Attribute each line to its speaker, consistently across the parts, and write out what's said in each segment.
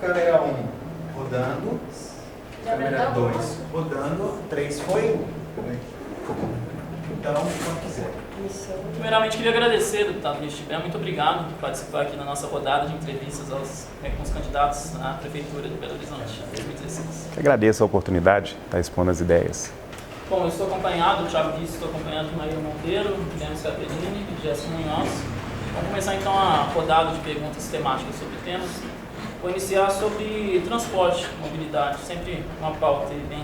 Speaker 1: câmera 1 rodando, câmera 2 rodando, 3 foi. Então, quando quiser.
Speaker 2: Primeiramente, queria agradecer, deputado Luiz Tibé, muito obrigado por participar aqui na nossa rodada de entrevistas com os candidatos à Prefeitura de Belo Horizonte, 2016.
Speaker 3: Agradeço a oportunidade de estar expondo as ideias.
Speaker 2: Bom, eu estou acompanhado, o Thiago disse, estou acompanhado de Maria Monteiro, Guilherme Scaperini e Jéssica Munhoz. Vamos começar então a rodada de perguntas temáticas sobre temas. Vou iniciar sobre transporte, mobilidade, sempre uma pauta bem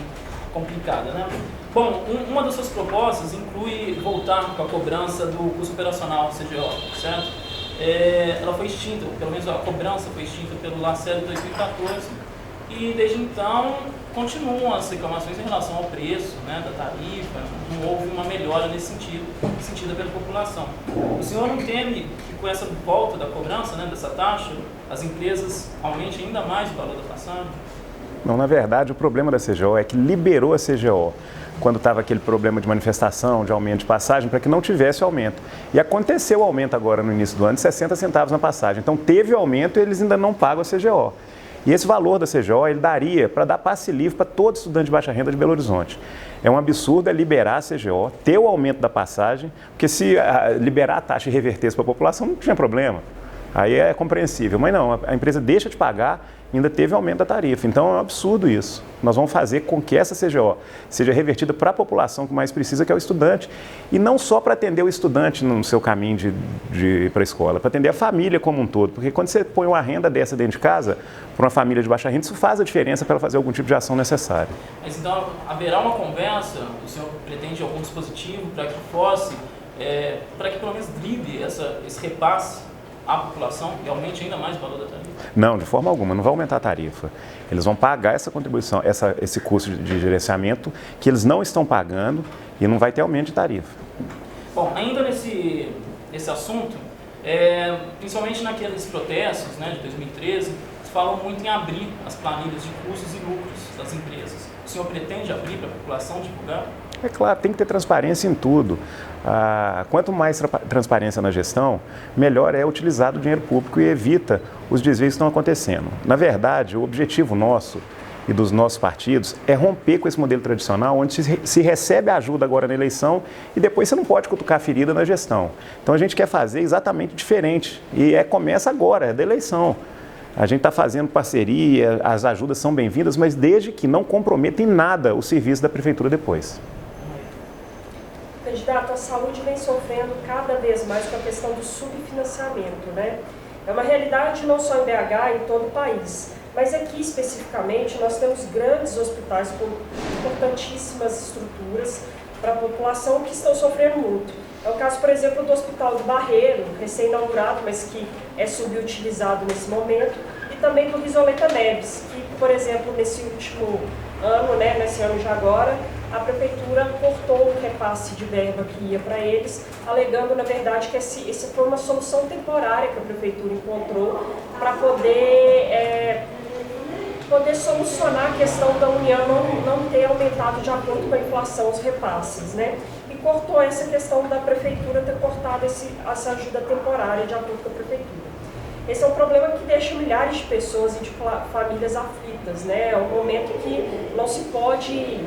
Speaker 2: complicada, né? Bom, uma das suas propostas inclui voltar com a cobrança do custo operacional CGO, certo? Ela foi extinta, pelo menos a cobrança foi extinta pelo LACER de 2014 e desde então continuam as reclamações em relação ao preço, né, da tarifa, não houve uma melhora nesse sentido, sentida pela população. O senhor não teme que com essa volta da cobrança, né, dessa taxa, as empresas aumentem ainda mais o valor da passagem?
Speaker 3: Não, na verdade, o problema da CGO é que liberou a CGO quando estava aquele problema de manifestação, de aumento de passagem, para que não tivesse aumento. E aconteceu o aumento agora no início do ano de 60 centavos na passagem. Então teve aumento e eles ainda não pagam a CGO. E esse valor da CGO, ele daria para dar passe livre para todo estudante de baixa renda de Belo Horizonte. É um absurdo liberar a CGO, ter o aumento da passagem, porque se liberar a taxa e reverter para a população, não tinha problema. Aí é compreensível, mas não, a empresa deixa de pagar e ainda teve aumento da tarifa. Então é um absurdo isso. Nós vamos fazer com que essa CGO seja revertida para a população que mais precisa, que é o estudante. E não só para atender o estudante no seu caminho de ir para a escola, para atender a família como um todo. Porque quando você põe uma renda dessa dentro de casa, para uma família de baixa renda, isso faz a diferença para ela fazer algum tipo de ação necessária.
Speaker 2: Mas então haverá uma conversa, o senhor pretende algum dispositivo para que fosse, para que pelo menos drible esse repasse à população e aumente ainda mais o valor da tarifa?
Speaker 3: Não, de forma alguma, não vai aumentar a tarifa. Eles vão pagar essa contribuição, esse custo de gerenciamento que eles não estão pagando e não vai ter aumento de tarifa.
Speaker 2: Bom, ainda nesse assunto, principalmente naqueles protestos, né, de 2013, se falam muito em abrir as planilhas de custos e lucros das empresas. O senhor pretende abrir para a população divulgar?
Speaker 3: É claro, tem que ter transparência em tudo. Quanto mais transparência na gestão, melhor é utilizado o dinheiro público e evita os desvios que estão acontecendo. Na verdade, o objetivo nosso e dos nossos partidos é romper com esse modelo tradicional, onde se recebe ajuda agora na eleição e depois você não pode cutucar a ferida na gestão. Então a gente quer fazer exatamente diferente e começa agora, é da eleição. A gente está fazendo parceria, as ajudas são bem-vindas, mas desde que não comprometa em nada o serviço da prefeitura depois.
Speaker 4: Candidato, a saúde vem sofrendo cada vez mais com a questão do subfinanciamento, né? É uma realidade não só em BH, em todo o país, mas aqui especificamente nós temos grandes hospitais com importantíssimas estruturas para a população que estão sofrendo muito. É o caso, por exemplo, do Hospital do Barreiro, recém-inaugurado, mas que é subutilizado nesse momento, e também do Risoleta Neves, que, por exemplo, nesse último ano, né, nesse ano de agora, a Prefeitura cortou o repasse de verba que ia para eles, alegando, na verdade, que essa foi uma solução temporária que a Prefeitura encontrou para poder solucionar a questão da União não ter aumentado de acordo com a inflação os repasses, né? E cortou essa questão da Prefeitura ter cortado essa ajuda temporária de acordo com a Prefeitura. Esse é um problema que deixa milhares de pessoas e de famílias aflitas, né? É um momento que não se pode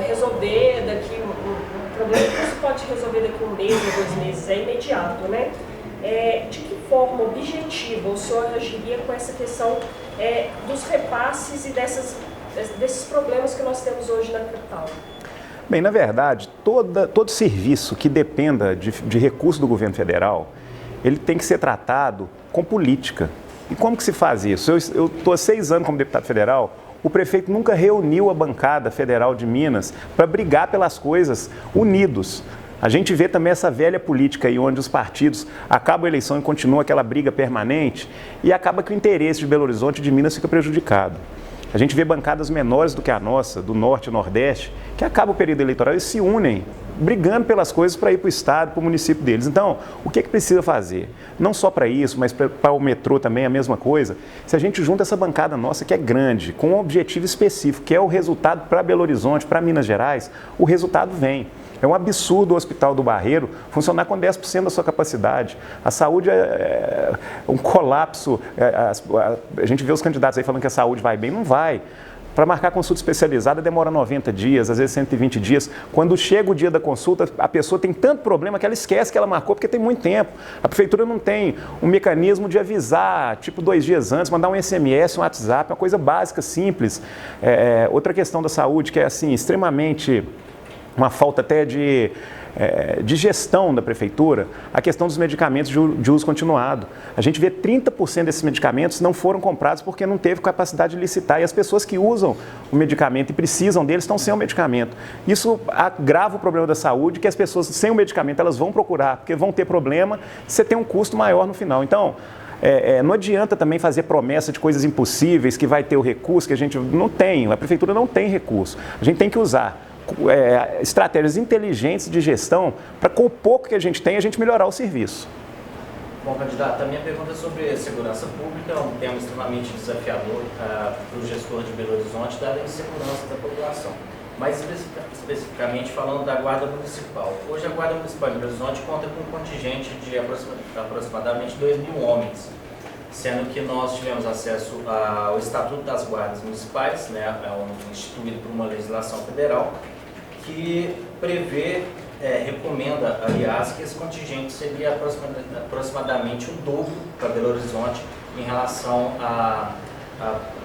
Speaker 4: resolver daqui, um problema que não se pode resolver daqui um mês ou 2 meses, é imediato, né? De que forma objetiva o senhor agiria com essa questão dos repasses e desses problemas que nós temos hoje na capital?
Speaker 3: Bem, na verdade, todo serviço que dependa de recurso do governo federal, ele tem que ser tratado com política. E como que se faz isso? Eu estou há 6 anos como deputado federal, o prefeito nunca reuniu a bancada federal de Minas para brigar pelas coisas unidos. A gente vê também essa velha política aí, onde os partidos acabam a eleição e continua aquela briga permanente e acaba que o interesse de Belo Horizonte e de Minas fica prejudicado. A gente vê bancadas menores do que a nossa, do Norte e Nordeste, que acaba o período eleitoral e se unem brigando pelas coisas para ir para o estado, para o município deles. Então, o que precisa fazer? Não só para isso, mas para o metrô também a mesma coisa. Se a gente junta essa bancada nossa, que é grande, com um objetivo específico, que é o resultado para Belo Horizonte, para Minas Gerais, o resultado vem. É um absurdo o Hospital do Barreiro funcionar com 10% da sua capacidade. A saúde é um colapso. A gente vê os candidatos aí falando que a saúde vai bem, não vai. Para marcar consulta especializada demora 90 dias, às vezes 120 dias. Quando chega o dia da consulta, a pessoa tem tanto problema que ela esquece que ela marcou porque tem muito tempo. A prefeitura não tem um mecanismo de avisar, tipo 2 dias antes, mandar um SMS, um WhatsApp, uma coisa básica, simples. Outra questão da saúde que é assim, extremamente... uma falta até de gestão da prefeitura, a questão dos medicamentos de uso continuado. A gente vê 30% desses medicamentos não foram comprados porque não teve capacidade de licitar. E as pessoas que usam o medicamento e precisam deles estão sem o medicamento. Isso agrava o problema da saúde, que as pessoas sem o medicamento elas vão procurar, porque vão ter problema, você tem um custo maior no final. Então, não adianta também fazer promessa de coisas impossíveis, que vai ter o recurso, que a gente não tem, a prefeitura não tem recurso. A gente tem que usar estratégias inteligentes de gestão para, com o pouco que a gente tem, a gente melhorar o serviço.
Speaker 5: Bom, candidato, a minha pergunta é sobre segurança pública, um tema extremamente desafiador para o gestor de Belo Horizonte, dada a insegurança da população. Mais especificamente falando da Guarda Municipal. Hoje a Guarda Municipal de Belo Horizonte conta com um contingente de aproximadamente 2.000 homens, sendo que nós tivemos acesso ao Estatuto das Guardas Municipais, né, instituído por uma legislação federal, que prevê, recomenda, aliás, que esse contingente seria aproximadamente o dobro para Belo Horizonte em relação à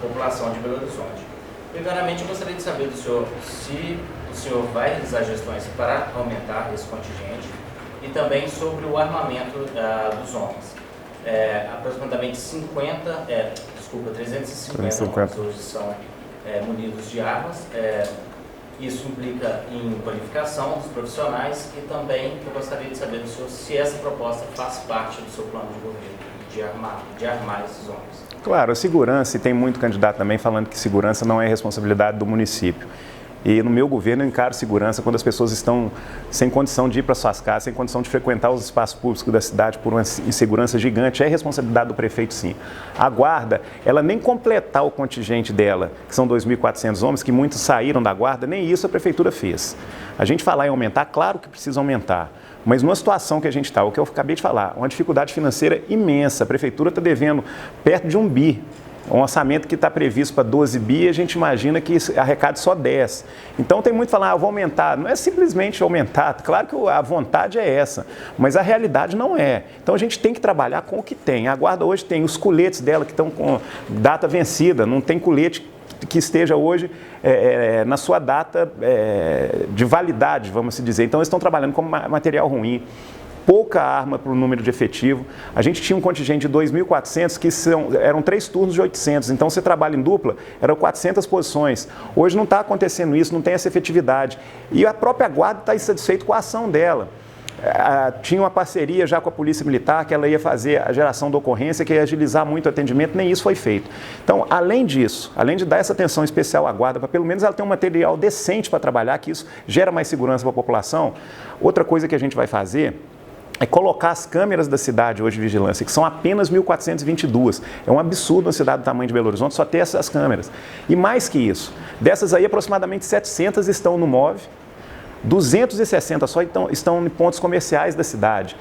Speaker 5: população de Belo Horizonte. Primeiramente, eu gostaria de saber do senhor se o senhor vai realizar gestões para aumentar esse contingente e também sobre o armamento dos homens. Aproximadamente 350 homens hoje são munidos de armas. Isso implica em qualificação dos profissionais e também eu gostaria de saber do senhor se essa proposta faz parte do seu plano de governo, de armar esses homens.
Speaker 3: Claro, a segurança, e tem muito candidato também falando que segurança não é responsabilidade do município. E no meu governo eu encaro segurança quando as pessoas estão sem condição de ir para suas casas, sem condição de frequentar os espaços públicos da cidade por uma insegurança gigante, é responsabilidade do prefeito sim. A guarda, ela nem completar o contingente dela, que são 2.400 homens, que muitos saíram da guarda, nem isso a prefeitura fez. A gente falar em aumentar, claro que precisa aumentar. Mas numa situação que a gente está, o que eu acabei de falar, uma dificuldade financeira imensa, a prefeitura está devendo perto de 1 bi. Um orçamento que está previsto para 12 bi, a gente imagina que arrecade só 10. Então tem muito falar, eu vou aumentar. Não é simplesmente aumentar, claro que a vontade é essa, mas a realidade não é. Então a gente tem que trabalhar com o que tem. A guarda hoje tem os coletes dela que estão com data vencida, não tem colete que esteja hoje na sua data de validade, vamos dizer. Então eles estão trabalhando com material ruim. Pouca arma para o número de efetivo. A gente tinha um contingente de 2.400 que eram 3 turnos de 800. Então, você trabalha em dupla, eram 400 posições. Hoje não está acontecendo isso, não tem essa efetividade. E a própria guarda está insatisfeita com a ação dela. Tinha uma parceria já com a Polícia Militar, que ela ia fazer a geração da ocorrência, que ia agilizar muito o atendimento, nem isso foi feito. Então, além disso, além de dar essa atenção especial à guarda, para pelo menos ela ter um material decente para trabalhar, que isso gera mais segurança para a população, outra coisa que a gente vai fazer é colocar as câmeras da cidade hoje de vigilância, que são apenas 1.422. É um absurdo uma cidade do tamanho de Belo Horizonte só ter essas câmeras. E mais que isso, dessas aí aproximadamente 700 estão no MOV, 260 só estão em pontos comerciais da cidade.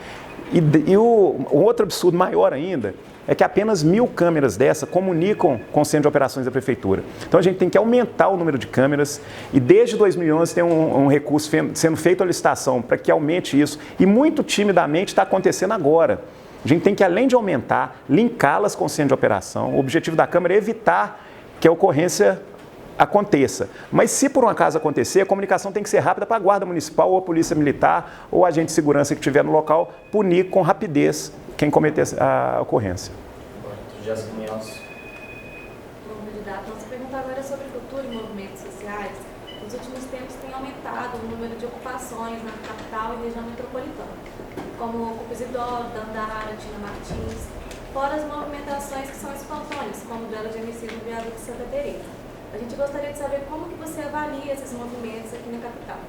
Speaker 3: E o outro absurdo maior ainda é que apenas 1.000 câmeras dessa comunicam com o Centro de Operações da Prefeitura. Então a gente tem que aumentar o número de câmeras e desde 2011 tem um recurso sendo feito a licitação para que aumente isso e muito timidamente está acontecendo agora. A gente tem que, além de aumentar, linká-las com o Centro de Operação. O objetivo da Câmara é evitar que a ocorrência aconteça. Mas se por um acaso acontecer, a comunicação tem que ser rápida para a Guarda Municipal ou a Polícia Militar ou agente de segurança que estiver no local punir com rapidez quem cometer a ocorrência.
Speaker 5: Jéssica Munhoz.
Speaker 6: Bom, candidato, nossa pergunta agora é sobre cultura e movimentos sociais. Nos últimos tempos tem aumentado o número de ocupações na capital e região metropolitana, como Cupisidoro, Dandara, Tina Martins, fora as movimentações que são espontâneas, como o duelo de MC no Viaduto Santa Teresa. A gente gostaria de saber como que você avalia esses movimentos aqui na capital.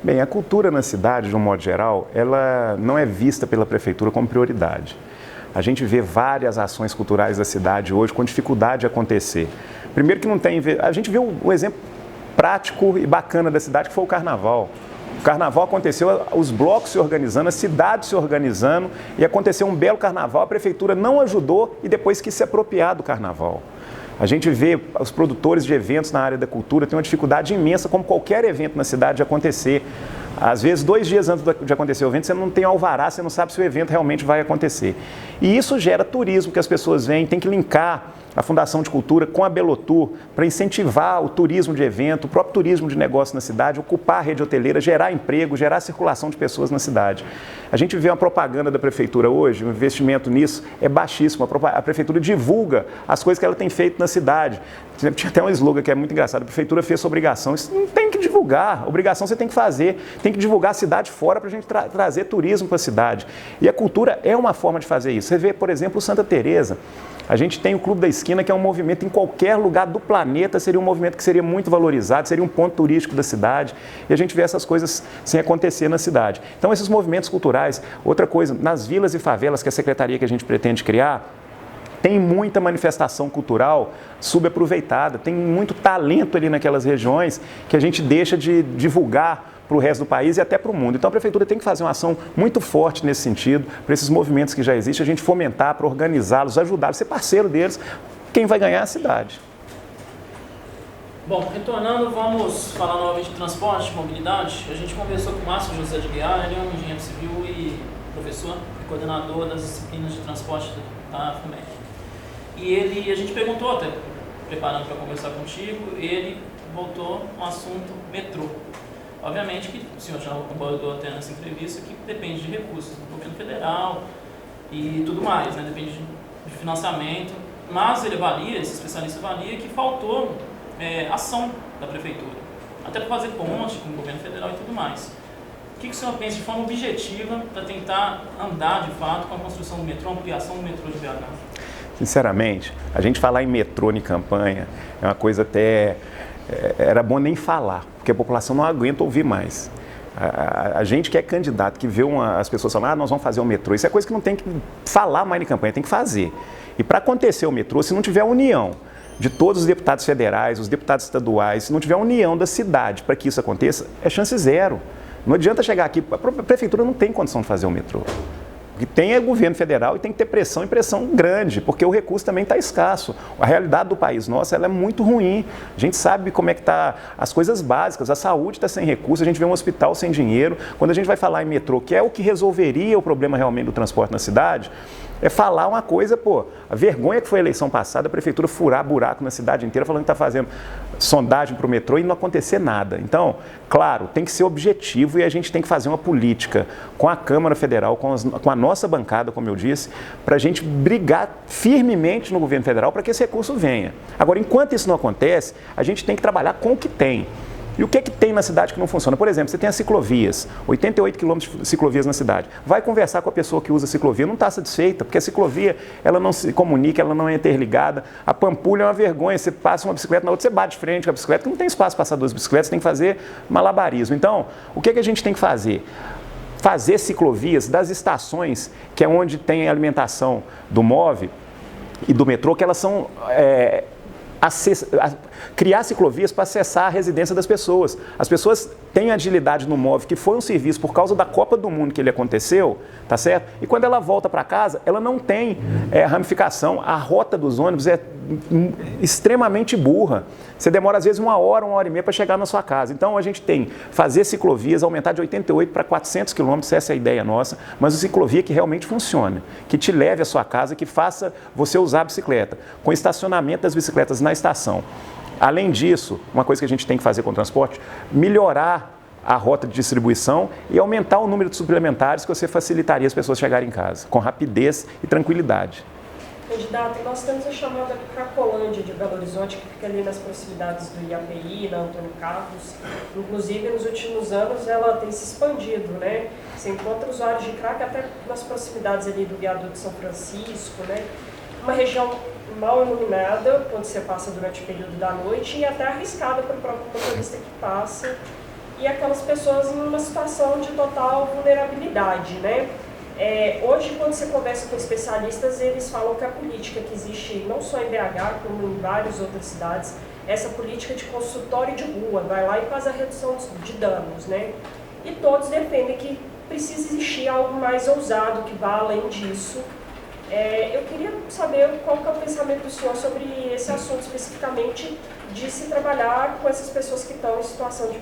Speaker 3: Bem, a cultura na cidade, de um modo geral, ela não é vista pela prefeitura como prioridade. A gente vê várias ações culturais da cidade hoje com dificuldade de acontecer. Primeiro que não tem... A gente vê um exemplo prático e bacana da cidade, que foi o Carnaval. O Carnaval aconteceu, os blocos se organizando, a cidade se organizando, e aconteceu um belo Carnaval, a prefeitura não ajudou e depois quis se apropriar do Carnaval. A gente vê os produtores de eventos na área da cultura têm uma dificuldade imensa, como qualquer evento na cidade, de acontecer. Às vezes, 2 dias antes de acontecer o evento, você não tem alvará, você não sabe se o evento realmente vai acontecer. E isso gera turismo, que as pessoas vêm, tem que linkar a Fundação de Cultura com a Belotur para incentivar o turismo de evento, o próprio turismo de negócio na cidade, ocupar a rede hoteleira, gerar emprego, gerar circulação de pessoas na cidade. A gente vê uma propaganda da prefeitura hoje, o investimento nisso é baixíssimo. A prefeitura divulga as coisas que ela tem feito na cidade. Tinha até um slogan que é muito engraçado: a prefeitura fez sua obrigação. Isso não tem que divulgar, obrigação você tem que fazer, tem que divulgar a cidade fora para a gente trazer turismo para a cidade. E a cultura é uma forma de fazer isso. Você vê, por exemplo, o Santa Teresa. A gente tem o Clube da Esquina, que é um movimento em qualquer lugar do planeta, seria um movimento que seria muito valorizado, seria um ponto turístico da cidade, e a gente vê essas coisas sem acontecer na cidade. Então, esses movimentos culturais, outra coisa, nas vilas e favelas, que é a secretaria que a gente pretende criar, tem muita manifestação cultural subaproveitada, tem muito talento ali naquelas regiões que a gente deixa de divulgar para o resto do país e até para o mundo. Então a prefeitura tem que fazer uma ação muito forte nesse sentido, para esses movimentos que já existem, a gente fomentar, para organizá-los, ajudá-los, ser parceiro deles. Quem vai ganhar é a cidade.
Speaker 2: Bom, retornando, vamos falar novamente de transporte, de mobilidade. A gente conversou com o Márcio José de Guiar, ele é um engenheiro civil e professor e coordenador das disciplinas de transporte da FUMEC. E a gente perguntou, até preparando para conversar contigo, ele voltou ao assunto metrô. Obviamente que o senhor já abordou até nessa entrevista que depende de recursos do governo federal e tudo mais, né? Depende de financiamento, mas ele avalia, esse especialista avalia que faltou ação da prefeitura, até para fazer ponte com o governo federal e tudo mais. O que o senhor pensa de forma objetiva para tentar andar de fato com a construção do metrô, a ampliação do metrô de BH?
Speaker 3: Sinceramente, a gente falar em metrô em campanha é uma coisa até... era bom nem falar, porque a população não aguenta ouvir mais. A gente que é candidato, que vê as pessoas falando, nós vamos fazer o metrô, isso é coisa que não tem que falar mais em campanha, tem que fazer. E para acontecer o metrô, se não tiver união de todos os deputados federais, os deputados estaduais, se não tiver união da cidade para que isso aconteça, é chance zero. Não adianta chegar aqui, a prefeitura não tem condição de fazer o metrô. O que tem é governo federal e tem que ter pressão, e pressão grande, porque o recurso também está escasso. A realidade do país nosso ela é muito ruim. A gente sabe como é que está as coisas básicas, a saúde está sem recurso, a gente vê um hospital sem dinheiro. Quando a gente vai falar em metrô, que é o que resolveria o problema realmente do transporte na cidade, é falar uma coisa, a vergonha que foi a eleição passada, a prefeitura furar buraco na cidade inteira, falando que está fazendo sondagem para o metrô e não acontecer nada. Então, claro, tem que ser objetivo e a gente tem que fazer uma política com a Câmara Federal, com a nossa bancada, como eu disse, para a gente brigar firmemente no governo federal para que esse recurso venha. Agora, enquanto isso não acontece, a gente tem que trabalhar com o que tem. E o que é que tem na cidade que não funciona? Por exemplo, você tem as ciclovias, 88 quilômetros de ciclovias na cidade. Vai conversar com a pessoa que usa a ciclovia, não está satisfeita, porque a ciclovia ela não se comunica, ela não é interligada. A Pampulha é uma vergonha, você passa uma bicicleta, na outra você bate de frente com a bicicleta, não tem espaço para passar 2 bicicletas, você tem que fazer malabarismo. Então, o que é que a gente tem que fazer? Fazer ciclovias das estações, que é onde tem a alimentação do MOVE e do metrô, que elas são... criar ciclovias para acessar a residência das pessoas. As pessoas têm agilidade no MOVE, que foi um serviço por causa da Copa do Mundo que ele aconteceu, tá certo? E quando ela volta para casa, ela não tem ramificação. A rota dos ônibus é extremamente burra. Você demora às vezes 1 hora, 1h30 para chegar na sua casa. Então a gente tem fazer ciclovias, aumentar de 88 para 400 quilômetros, essa é a ideia nossa, mas uma ciclovia que realmente funcione, que te leve à sua casa, que faça você usar a bicicleta, com estacionamento das bicicletas na estação. Além disso, uma coisa que a gente tem que fazer com o transporte, melhorar a rota de distribuição e aumentar o número de suplementares que você facilitaria as pessoas chegarem em casa, com rapidez e tranquilidade.
Speaker 4: Candidato, nós temos a chamada Cracolândia de Belo Horizonte, que fica ali nas proximidades do IAPI, na Antônio Carlos. Inclusive, nos últimos anos, ela tem se expandido, né? Você encontra usuários de crack até nas proximidades ali do viaduto de São Francisco, né? Uma região mal iluminada, quando você passa durante o período da noite, e até arriscada para o próprio motorista que passa. e aquelas pessoas em uma situação de total vulnerabilidade, né? Hoje, quando você conversa com especialistas, eles falam que a política que existe não só em BH, como em várias outras cidades, essa política de consultório de rua, vai lá e faz a redução de danos, né? E todos defendem que precisa existir algo mais ousado, que vá além disso. Eu queria saber qual que é o pensamento do senhor sobre esse assunto especificamente, de se trabalhar com essas pessoas que estão em situação de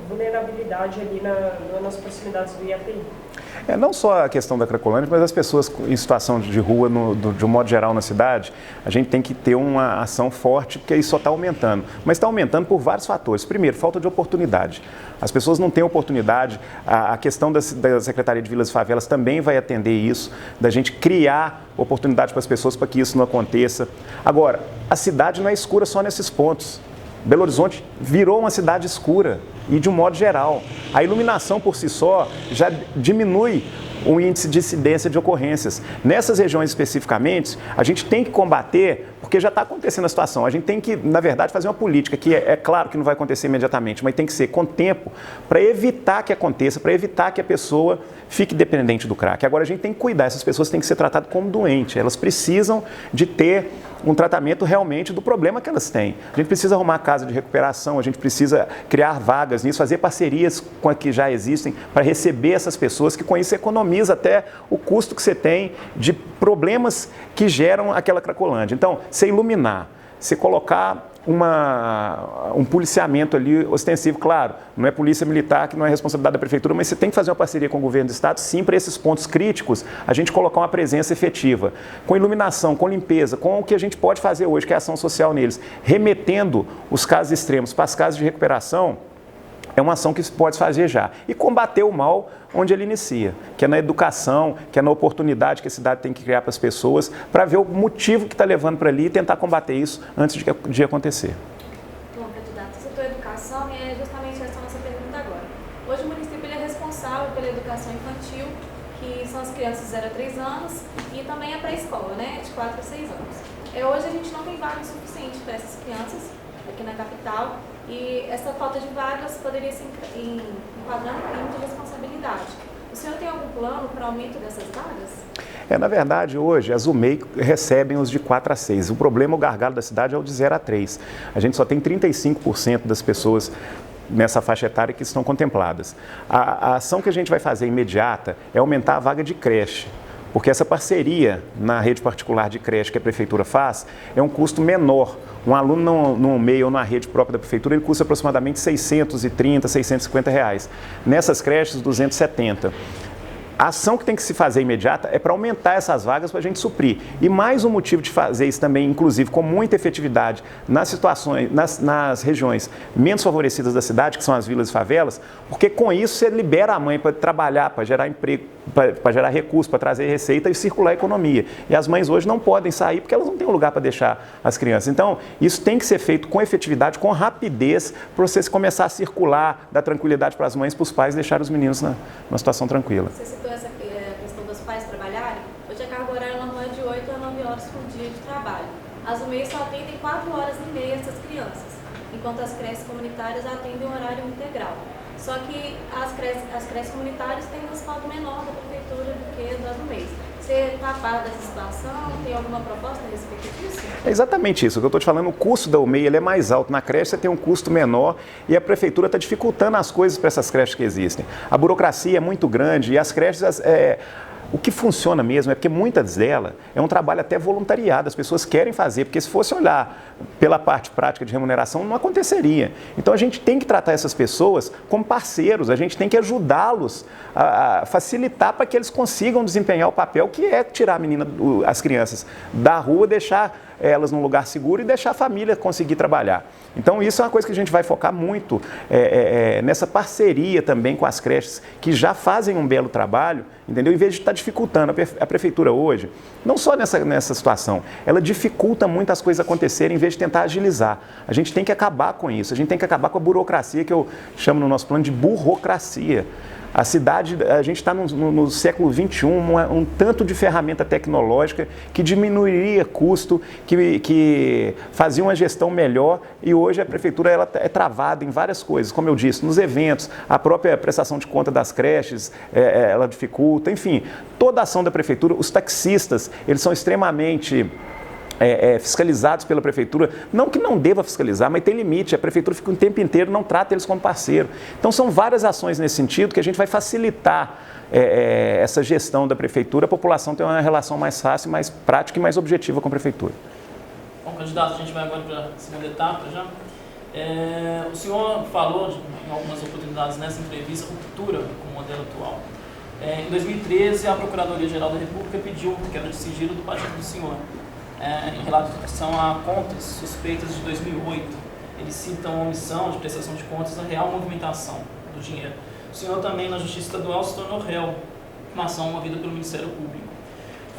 Speaker 4: vulnerabilidade ali nas proximidades do IAPI.
Speaker 3: Não só a questão da Cracolândia, mas as pessoas em situação de rua, de um modo geral na cidade, a gente tem que ter uma ação forte, porque isso só está aumentando. Mas está aumentando por vários fatores. Primeiro, falta de oportunidade. As pessoas não têm oportunidade. A questão da Secretaria de Vilas e Favelas também vai atender isso, da gente criar oportunidade para as pessoas para que isso não aconteça. Agora, a cidade não é escura só nesses pontos. Belo Horizonte virou uma cidade escura e de um modo geral. A iluminação por si só já diminui o índice de incidência de ocorrências. Nessas regiões especificamente, a gente tem que combater, porque já está acontecendo a situação. A gente tem que, na verdade, fazer uma política que é claro que não vai acontecer imediatamente, mas tem que ser com tempo para evitar que aconteça, para evitar que a pessoa fique dependente do crack. Agora, a gente tem que cuidar, essas pessoas têm que ser tratadas como doentes, elas precisam de ter um tratamento realmente do problema que elas têm. A gente precisa arrumar casa de recuperação, a gente precisa criar vagas nisso, fazer parcerias com as que já existem para receber essas pessoas, que com isso economiza até o custo que você tem de problemas que geram aquela Cracolândia. Então, você iluminar, você colocar um policiamento ali ostensivo, claro, não é polícia militar, que não é responsabilidade da prefeitura, mas você tem que fazer uma parceria com o governo do estado, sim, para esses pontos críticos, a gente colocar uma presença efetiva, com iluminação, com limpeza, com o que a gente pode fazer hoje, que é a ação social neles, remetendo os casos extremos para as casas de recuperação. É uma ação que se pode fazer já. E combater o mal onde ele inicia, que é na educação, que é na oportunidade que a cidade tem que criar para as pessoas, para ver o motivo que está levando para ali e tentar combater isso antes de acontecer.
Speaker 6: Bom, candidato, você citou a educação e é justamente essa a nossa pergunta agora. Hoje o município ele é responsável pela educação infantil, que são as crianças de 0 a 3 anos, e também a pré-escola, né, de 4 a 6 anos. Hoje a gente não tem vaga suficiente para essas crianças aqui na capital, e essa falta de vagas poderia se enquadrar no crime de responsabilidade. O senhor tem algum plano para aumento dessas vagas?
Speaker 3: Na verdade, hoje, as UMEI recebem os de 4 a 6. O problema, o gargalo da cidade é o de 0 a 3. A gente só tem 35% das pessoas nessa faixa etária que estão contempladas. A ação que a gente vai fazer imediata é aumentar a vaga de creche, porque essa parceria na rede particular de creche que a prefeitura faz é um custo menor. Um aluno no MEI ou na rede própria da prefeitura, ele custa aproximadamente R$630, R$650. Nessas creches, R$270. A ação que tem que se fazer imediata é para aumentar essas vagas para a gente suprir. E mais um motivo de fazer isso também, inclusive com muita efetividade, nas situações, nas regiões menos favorecidas da cidade, que são as vilas e favelas, porque com isso você libera a mãe para trabalhar, para gerar emprego, para gerar recursos, para trazer receita e circular a economia. E as mães hoje não podem sair porque elas não têm um lugar para deixar as crianças. Então, isso tem que ser feito com efetividade, com rapidez, para você começar a circular, dar tranquilidade para as mães, para os pais deixarem os meninos numa situação tranquila.
Speaker 6: Você citou essa questão dos pais trabalharem. Hoje a carga horária normal é de 8 a 9 horas por dia de trabalho. As UMEIs só atendem 4 horas e meia essas crianças, enquanto as creches comunitárias atendem um horário integral. Só que as creches comunitárias têm um respaldo menor da prefeitura do que das UMEIs. Você está a par dessa situação? Tem alguma proposta a respeito disso?
Speaker 3: É exatamente isso. O que eu estou te falando, o custo da UMEI ele é mais alto. Na creche você tem um custo menor e a prefeitura está dificultando as coisas para essas creches que existem. A burocracia é muito grande e as creches... O que funciona mesmo é porque muitas delas é um trabalho até voluntariado, as pessoas querem fazer, porque se fosse olhar pela parte prática de remuneração, não aconteceria. Então a gente tem que tratar essas pessoas como parceiros, a gente tem que ajudá-los a facilitar para que eles consigam desempenhar o papel que é tirar as crianças da rua, deixar elas num lugar seguro e deixar a família conseguir trabalhar. Então isso é uma coisa que a gente vai focar muito nessa parceria também com as creches que já fazem um belo trabalho, entendeu? Em vez de estar dificultando a prefeitura hoje, não só nessa situação, ela dificulta muito as coisas acontecerem em vez de tentar agilizar. A gente tem que acabar com isso, a gente tem que acabar com a burocracia que eu chamo no nosso plano de burocracia. A cidade, a gente está no século XXI, um tanto de ferramenta tecnológica que diminuiria custo, que fazia uma gestão melhor, e hoje a prefeitura ela é travada em várias coisas, como eu disse, nos eventos, a própria prestação de conta das creches, ela dificulta, enfim, toda a ação da prefeitura, os taxistas, eles são extremamente fiscalizados pela prefeitura, não que não deva fiscalizar, mas tem limite, a prefeitura fica o tempo inteiro, não trata eles como parceiro. Então são várias ações nesse sentido que a gente vai facilitar essa gestão da prefeitura, a população tem uma relação mais fácil, mais prática e mais objetiva com a prefeitura.
Speaker 2: Bom, candidato, a gente vai agora para a segunda etapa já. O senhor falou em algumas oportunidades nessa entrevista ruptura com o modelo atual. Em 2013, a Procuradoria-Geral da República pediu quebra de sigilo do partido do senhor. Em relação a contas suspeitas de 2008. Eles citam a omissão de prestação de contas da real movimentação do dinheiro. O senhor também, na Justiça Estadual, se tornou réu, uma ação movida pelo Ministério Público.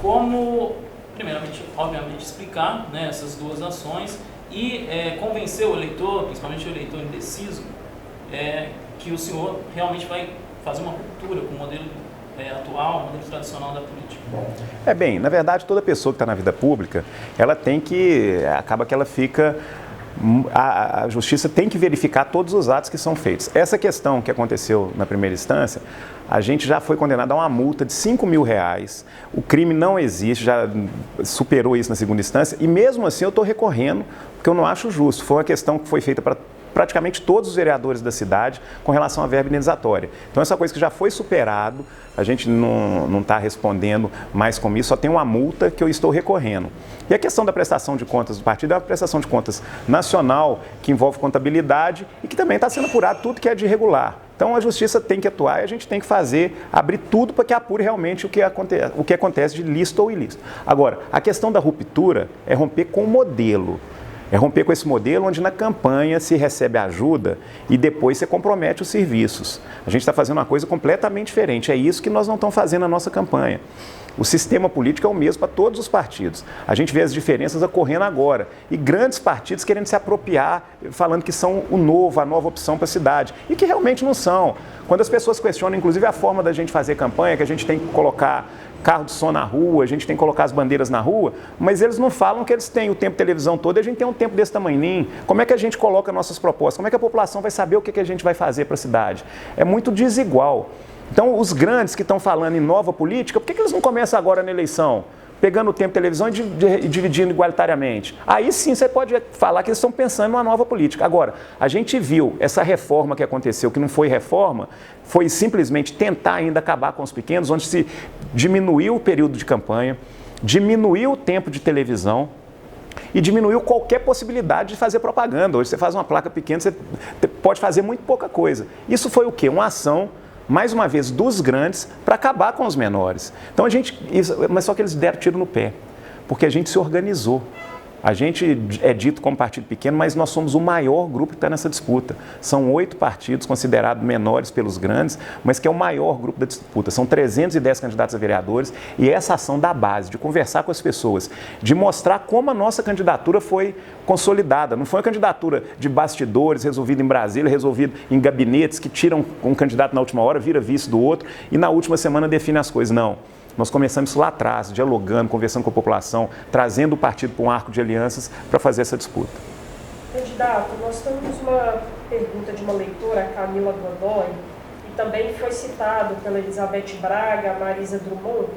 Speaker 2: Como, primeiramente, obviamente, explicar, né, essas duas ações e convencer o eleitor, principalmente o eleitor indeciso, que o senhor realmente vai fazer uma ruptura com o modelo atual, o modelo tradicional da política?
Speaker 3: Bem, na verdade, toda pessoa que está na vida pública, ela tem que, acaba que ela fica, a justiça tem que verificar todos os atos que são feitos. Essa questão que aconteceu na primeira instância, a gente já foi condenado a uma multa de R$5.000, o crime não existe, já superou isso na segunda instância, e mesmo assim eu estou recorrendo, porque eu não acho justo. Foi uma questão que foi feita para praticamente todos os vereadores da cidade com relação à verba indenizatória. Então, essa coisa que já foi superado, a gente não está respondendo mais com isso, só tem uma multa que eu estou recorrendo. E a questão da prestação de contas do partido é uma prestação de contas nacional, que envolve contabilidade e que também está sendo apurado tudo que é de irregular. Então, a justiça tem que atuar e a gente tem que abrir tudo para que apure realmente o que acontece de lícito ou ilícito. Agora, a questão da ruptura é romper com o modelo. É romper com esse modelo onde na campanha se recebe ajuda e depois você compromete os serviços. A gente está fazendo uma coisa completamente diferente. É isso que nós não estamos fazendo na nossa campanha. O sistema político é o mesmo para todos os partidos. A gente vê as diferenças ocorrendo agora. E grandes partidos querendo se apropriar, falando que são o novo, a nova opção para a cidade. E que realmente não são. Quando as pessoas questionam, inclusive, a forma da gente fazer campanha, que a gente tem que colocar carro de som na rua, a gente tem que colocar as bandeiras na rua, mas eles não falam que eles têm o tempo de televisão todo e a gente tem um tempo desse tamanhinho. Como é que a gente coloca nossas propostas? Como é que a população vai saber o que a gente vai fazer para a cidade? É muito desigual. Então, os grandes que estão falando em nova política, por que eles não começam agora na eleição? Pegando o tempo de televisão e dividindo igualitariamente. Aí sim você pode falar que eles estão pensando em uma nova política. Agora, a gente viu essa reforma que aconteceu, que não foi reforma, foi simplesmente tentar ainda acabar com os pequenos, onde se diminuiu o período de campanha, diminuiu o tempo de televisão e diminuiu qualquer possibilidade de fazer propaganda. Hoje você faz uma placa pequena, você pode fazer muito pouca coisa. Isso foi o quê? Uma ação, mais uma vez, dos grandes para acabar com os menores. Então mas só que eles deram tiro no pé, porque a gente se organizou. A gente é dito como partido pequeno, mas nós somos o maior grupo que está nessa disputa. São 8 partidos considerados menores pelos grandes, mas que é o maior grupo da disputa. São 310 candidatos a vereadores e essa ação da base, de conversar com as pessoas, de mostrar como a nossa candidatura foi consolidada. Não foi uma candidatura de bastidores, resolvida em Brasília, resolvida em gabinetes que tiram um candidato na última hora, vira vice do outro e na última semana define as coisas. Não. Nós começamos isso lá atrás, dialogando, conversando com a população, trazendo o partido para um arco de alianças para fazer essa disputa.
Speaker 4: Candidato, nós temos uma pergunta de uma leitora, a Camila Godoy, e também foi citado pela Elizabeth Braga, a Marisa Drummond,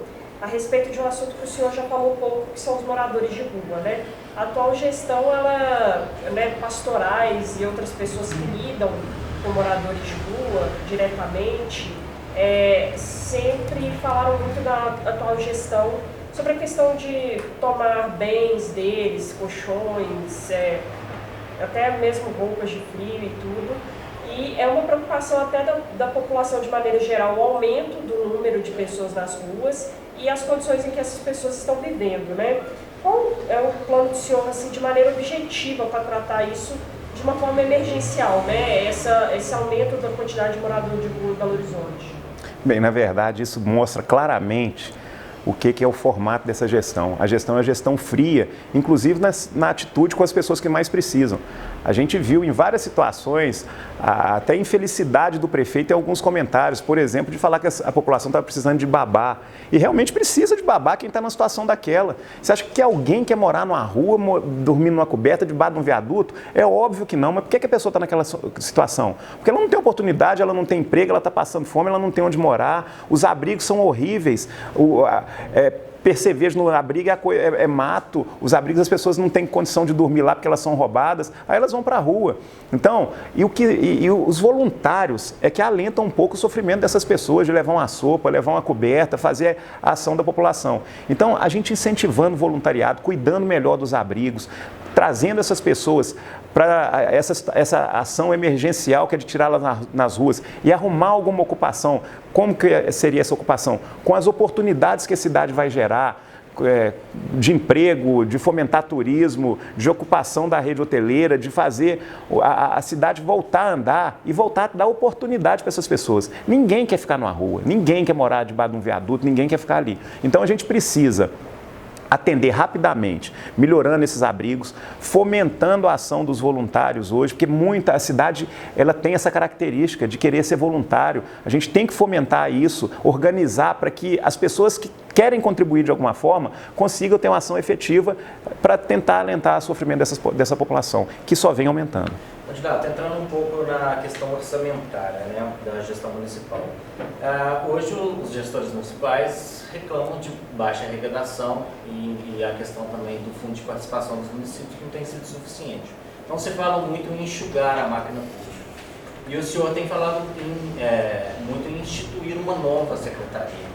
Speaker 4: a respeito de um assunto que o senhor já falou um pouco, que são os moradores de rua, né? A atual gestão, pastorais e outras pessoas que lidam com moradores de rua diretamente, sempre falaram muito da atual gestão sobre a questão de tomar bens deles, colchões, até mesmo roupas de frio e tudo. E é uma preocupação até da população de maneira geral, o aumento do número de pessoas nas ruas e as condições em que essas pessoas estão vivendo, né? Qual é o plano do senhor, assim, de maneira objetiva para tratar isso de uma forma emergencial, né? Esse aumento da quantidade de moradores de rua em Belo Horizonte?
Speaker 3: Bem, na verdade, isso mostra claramente o que é o formato dessa gestão. A gestão é a gestão fria, inclusive na atitude com as pessoas que mais precisam. A gente viu em várias situações até a infelicidade do prefeito em alguns comentários, por exemplo, de falar que a população estava precisando de babá. E realmente precisa de babá quem está numa situação daquela. Você acha que alguém quer morar numa rua, dormir numa coberta, debaixo de um viaduto? É óbvio que não, mas por que a pessoa está naquela situação? Porque ela não tem oportunidade, ela não tem emprego, ela está passando fome, ela não tem onde morar, os abrigos são horríveis, percevejo no abrigo é mato, os abrigos as pessoas não têm condição de dormir lá porque elas são roubadas, aí elas vão para a rua. Então, os voluntários é que alentam um pouco o sofrimento dessas pessoas, de levar uma sopa, levar uma coberta, fazer a ação da população. Então, a gente incentivando o voluntariado, cuidando melhor dos abrigos, trazendo essas pessoas para essa ação emergencial que é de tirá-las nas ruas e arrumar alguma ocupação. Como que seria essa ocupação? Com as oportunidades que a cidade vai gerar, de emprego, de fomentar turismo, de ocupação da rede hoteleira, de fazer a cidade voltar a andar e voltar a dar oportunidade para essas pessoas. Ninguém quer ficar numa rua, ninguém quer morar debaixo de um viaduto, ninguém quer ficar ali. Então a gente precisa atender rapidamente, melhorando esses abrigos, fomentando a ação dos voluntários hoje, porque a cidade ela tem essa característica de querer ser voluntário. A gente tem que fomentar isso, organizar para que as pessoas que querem contribuir de alguma forma consigam ter uma ação efetiva para tentar alentar o sofrimento dessa população, que só vem aumentando.
Speaker 5: Candidato, entrando um pouco na questão orçamentária, né, da gestão municipal. Hoje os gestores municipais reclamam de baixa arrecadação e a questão também do fundo de participação dos municípios que não tem sido suficiente. Então você fala muito em enxugar a máquina pública. E o senhor tem falado muito em instituir uma nova secretaria.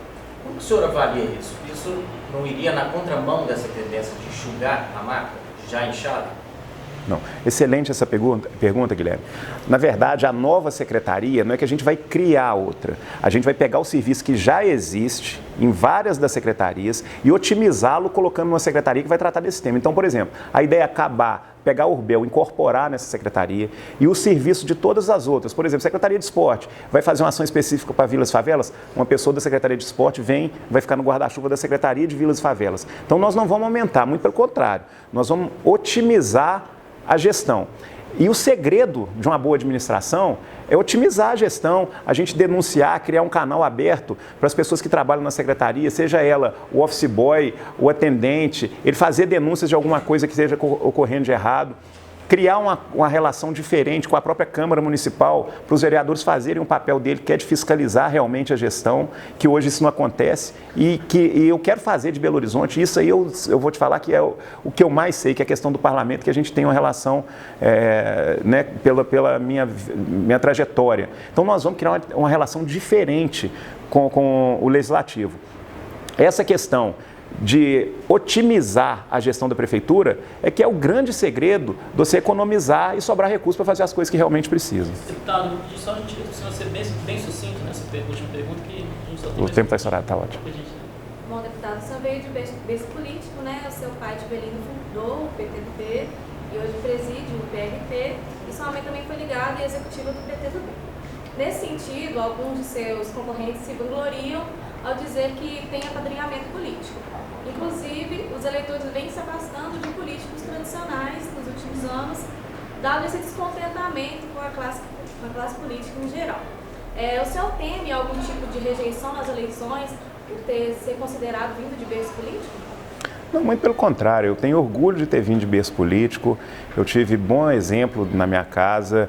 Speaker 5: Como que o senhor avalia isso? Isso não iria na contramão dessa tendência de enxugar a máquina, já inchada?
Speaker 3: Não. Excelente essa pergunta, Guilherme. Na verdade, a nova secretaria não é que a gente vai criar outra. A gente vai pegar o serviço que já existe em várias das secretarias e otimizá-lo colocando numa secretaria que vai tratar desse tema. Então, por exemplo, a ideia é pegar o Urbel, incorporar nessa secretaria e o serviço de todas as outras. Por exemplo, Secretaria de Esporte vai fazer uma ação específica para Vilas e Favelas, uma pessoa da Secretaria de Esporte vai ficar no guarda-chuva da Secretaria de Vilas e Favelas. Então, nós não vamos aumentar, muito pelo contrário, nós vamos otimizar a gestão. E o segredo de uma boa administração é otimizar a gestão, a gente denunciar, criar um canal aberto para as pessoas que trabalham na secretaria, seja ela o office boy, o atendente, ele fazer denúncias de alguma coisa que esteja ocorrendo de errado. Criar uma relação diferente com a própria Câmara Municipal, para os vereadores fazerem um papel dele, que é de fiscalizar realmente a gestão, que hoje isso não acontece, e eu quero fazer de Belo Horizonte, isso aí eu vou te falar que é o que eu mais sei, que é a questão do parlamento, que a gente tem uma relação, né, pela minha trajetória. Então nós vamos criar uma relação diferente com o Legislativo. Essa questão de otimizar a gestão da prefeitura é que é o grande segredo de você economizar e sobrar recursos para fazer as coisas que realmente precisam.
Speaker 2: Deputado, só a gente ser bem sucinto nessa última pergunta, que a gente só tem...
Speaker 3: O tempo está estourado, está ótimo.
Speaker 6: Bom, deputado, o senhor veio de berço político, né? O seu pai, Tibelino, fundou o PTB e hoje preside o PRT e sua mãe também foi ligada e executiva do PTB. Nesse sentido, alguns de seus concorrentes se vangloriam ao dizer que tem apadrinhamento político. Inclusive, os eleitores vêm se afastando de políticos tradicionais nos últimos anos, dado esse descontentamento com a classe política em geral. O senhor teme algum tipo de rejeição nas eleições por ser considerado vindo de berço político?
Speaker 3: Não, muito pelo contrário, eu tenho orgulho de ter vindo de berço político, eu tive bom exemplo na minha casa,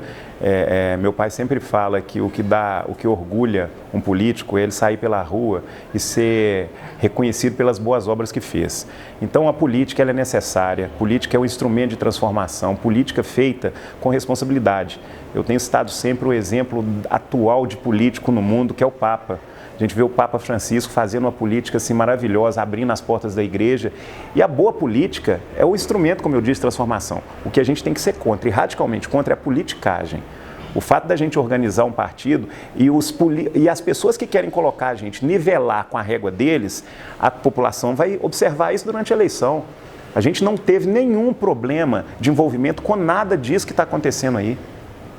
Speaker 3: meu pai sempre fala que o que orgulha um político é ele sair pela rua e ser reconhecido pelas boas obras que fez. Então a política ela é necessária, política é um instrumento de transformação, política feita com responsabilidade. Eu tenho citado sempre o exemplo atual de político no mundo, que é o Papa. A gente vê o Papa Francisco fazendo uma política assim maravilhosa, abrindo as portas da igreja. E a boa política é o instrumento, como eu disse, de transformação. O que a gente tem que ser contra, e radicalmente contra, é a politicagem. O fato da gente organizar um partido e as pessoas que querem colocar a gente, nivelar com a régua deles, a população vai observar isso durante a eleição. A gente não teve nenhum problema de envolvimento com nada disso que está acontecendo aí.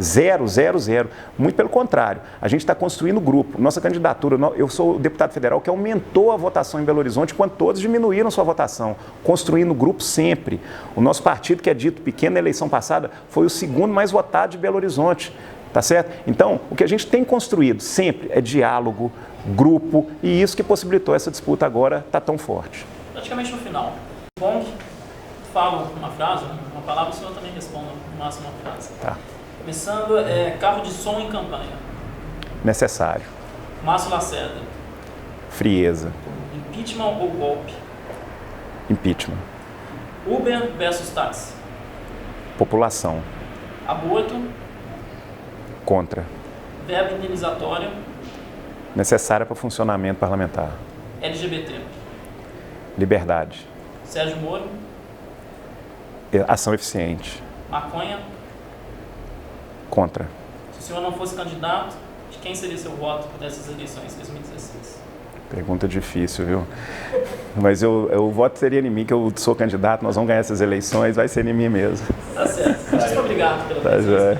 Speaker 3: Zero, zero, zero. Muito pelo contrário, a gente está construindo grupo. Nossa candidatura, eu sou o deputado federal que aumentou a votação em Belo Horizonte, enquanto todos diminuíram sua votação, construindo grupo sempre. O nosso partido, que é dito pequeno na eleição passada, foi o segundo mais votado de Belo Horizonte, tá certo? Então, o que a gente tem construído sempre é diálogo, grupo, e isso que possibilitou essa disputa agora tá tão forte.
Speaker 2: Praticamente no final. Bom, falo uma frase, uma palavra, o senhor também responda no máximo uma frase.
Speaker 3: Tá.
Speaker 2: Começando, carro de som em campanha.
Speaker 3: Necessário.
Speaker 2: Márcio Lacerda.
Speaker 3: Frieza.
Speaker 2: Impeachment ou golpe?
Speaker 3: Impeachment.
Speaker 2: Uber versus táxi.
Speaker 3: População.
Speaker 2: Aborto.
Speaker 3: Contra.
Speaker 2: Verba indenizatória.
Speaker 3: Necessária para o funcionamento parlamentar.
Speaker 2: LGBT.
Speaker 3: Liberdade.
Speaker 2: Sérgio Moro.
Speaker 3: Ação eficiente.
Speaker 2: Maconha.
Speaker 3: Contra.
Speaker 2: Se o senhor não fosse candidato, de quem seria seu voto dessas eleições de 2016?
Speaker 3: Pergunta difícil, viu? Mas o voto seria em mim, que eu sou candidato, nós vamos ganhar essas eleições, vai ser em mim mesmo.
Speaker 2: Tá certo. Muito obrigado pela
Speaker 3: Tá
Speaker 2: presença.
Speaker 3: joia.